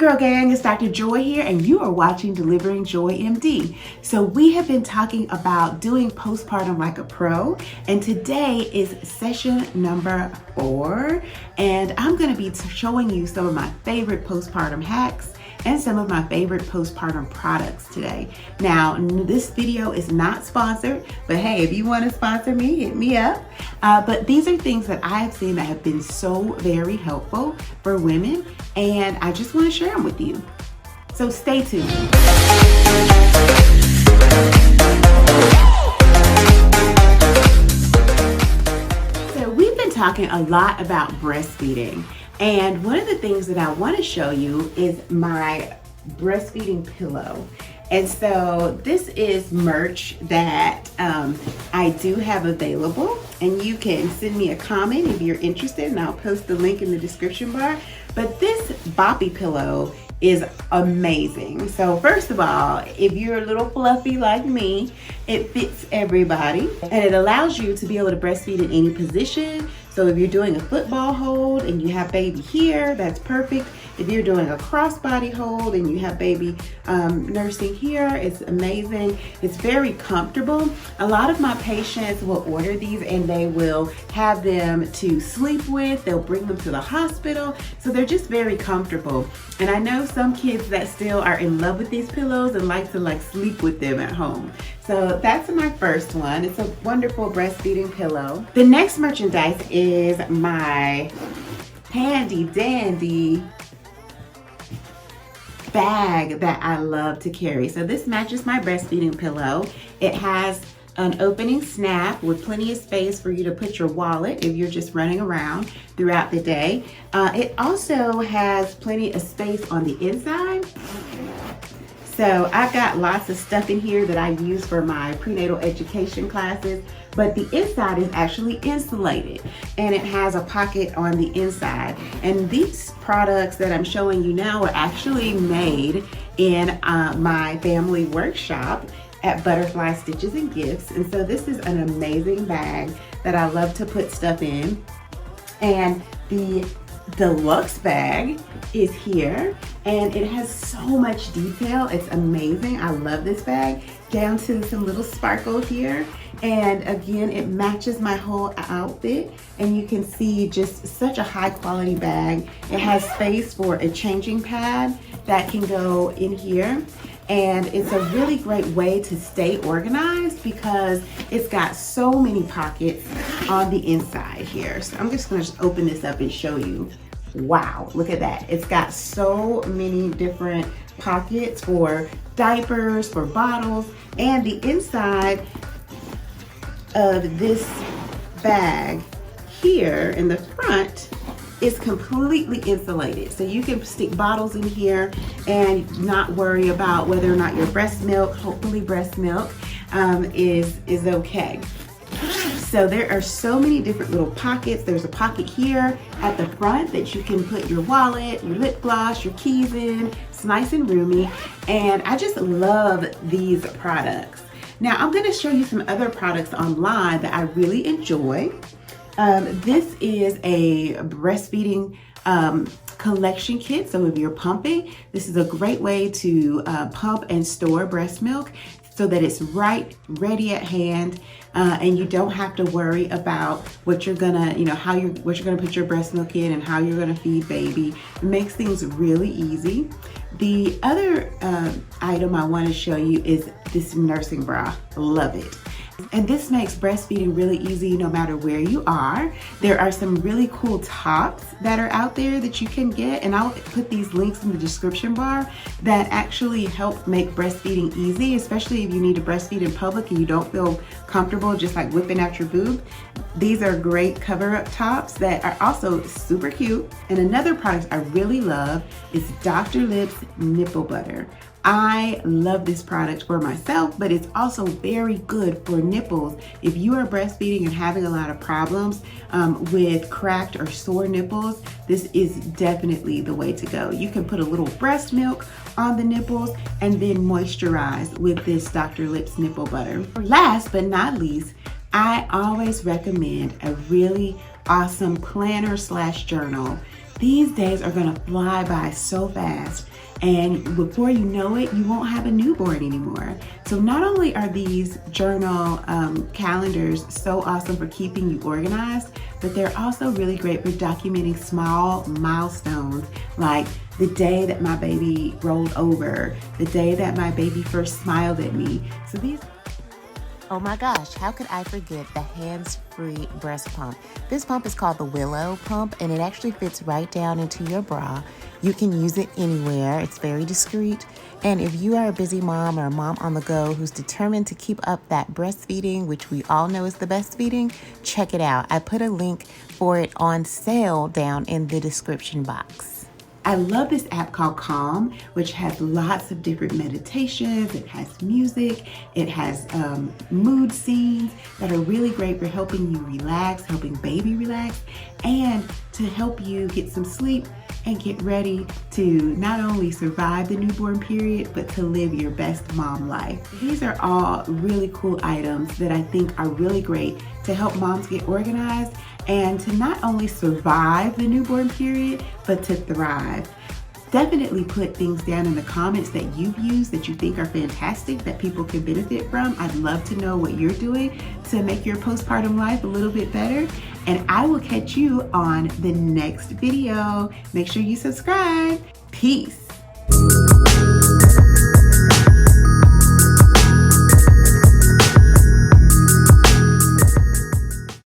girl gang, it's Dr. Joy here, and you are watching Delivering Joy MD. So we have been talking about doing postpartum like a pro, and today is session number 4, and I'm going to be showing you some of my favorite postpartum hacks and some of my favorite postpartum products today. Now, this video is not sponsored, but hey, if you want to sponsor me, hit me up. But these are things that I have seen that have been so very helpful for women, and I just want to share them with you. So stay tuned. So we've been talking a lot about breastfeeding. And one of the things that I want to show you is my breastfeeding pillow. And so this is merch that I do have available, and you can send me a comment if you're interested, and I'll post the link in the description bar. But this boppy pillow is amazing. So first of all, if you're a little fluffy like me, it fits everybody, and it allows you to be able to breastfeed in any position. So if you're doing a football hold and you have baby here, that's perfect. If you're doing a crossbody hold and you have baby nursing here, it's amazing. It's very comfortable. A lot of my patients will order these and they will have them to sleep with. They'll bring them to the hospital. So they're just very comfortable. And I know some kids that still are in love with these pillows and like to sleep with them at home. So that's my first one. It's a wonderful breastfeeding pillow. The next merchandise is my handy dandy bag that I love to carry. So this matches my breastfeeding pillow. It has an opening snap with plenty of space for you to put your wallet if you're just running around throughout the day. It also has plenty of space on the inside. So I've got lots of stuff in here that I use for my prenatal education classes, but the inside is actually insulated and it has a pocket on the inside. And these products that I'm showing you now are actually made in my family workshop at Butterfly Stitches and Gifts. And so this is an amazing bag that I love to put stuff in. And the Deluxe Bag is here, and it has so much detail. It's amazing. I love this bag, down to some little sparkles here. And again, it matches my whole outfit, and you can see just such a high quality bag. It has space for a changing pad that can go in here. And it's a really great way to stay organized because it's got so many pockets on the inside here. So I'm just gonna open this up and show you. Wow, look at that. It's got so many different pockets for diapers, for bottles, and the inside of this bag here in the front is completely insulated. So you can stick bottles in here and not worry about whether or not your breast milk, hopefully breast milk, is okay. So there are so many different little pockets. There's a pocket here at the front that you can put your wallet, your lip gloss, your keys in. It's nice and roomy, and I just love these products. Now I'm gonna show you some other products online that I really enjoy. This is a breastfeeding collection kit. So if you're pumping, this is a great way to pump and store breast milk so that it's ready at hand, and you don't have to worry about what you're gonna, what you're gonna put your breast milk in and how you're gonna feed baby. It makes things really easy. The other item I want to show you is this nursing bra. Love it. And this makes breastfeeding really easy no matter where you are. There are some really cool tops that are out there that you can get, and I'll put these links in the description bar that actually help make breastfeeding easy, especially if you need to breastfeed in public and you don't feel comfortable just like whipping out your boob. These are great cover-up tops that are also super cute. And another product I really love is Dr. Lipp's Nipple Butter. I love this product for myself, but it's also very good for nipples. If you are breastfeeding and having a lot of problems with cracked or sore nipples, this is definitely the way to go. You can put a little breast milk on the nipples and then moisturize with this Dr. Lipp's Nipple Butter. Last but not least, I always recommend a really awesome planner / journal These days are gonna fly by so fast, and before you know it, you won't have a newborn anymore. So not only are these journal calendars so awesome for keeping you organized, but they're also really great for documenting small milestones, like the day that my baby rolled over, the day that my baby first smiled at me. So these. Oh my gosh, how could I forget the hands-free breast pump? This pump is called the Willow pump, and it actually fits right down into your bra. You can use it anywhere. It's very discreet. And if you are a busy mom or a mom on the go who's determined to keep up that breastfeeding, which we all know is the best feeding, check it out. I put a link for it on sale down in the description box. I love this app called Calm, which has lots of different meditations. It has music. It has mood scenes that are really great for helping you relax, helping baby relax, and to help you get some sleep and get ready to not only survive the newborn period, but to live your best mom life. These are all really cool items that I think are really great to help moms get organized and to not only survive the newborn period, but to thrive. Definitely put things down in the comments that you've used that you think are fantastic, that people can benefit from. I'd love to know what you're doing to make your postpartum life a little bit better. And I will catch you on the next video. Make sure you subscribe. Peace.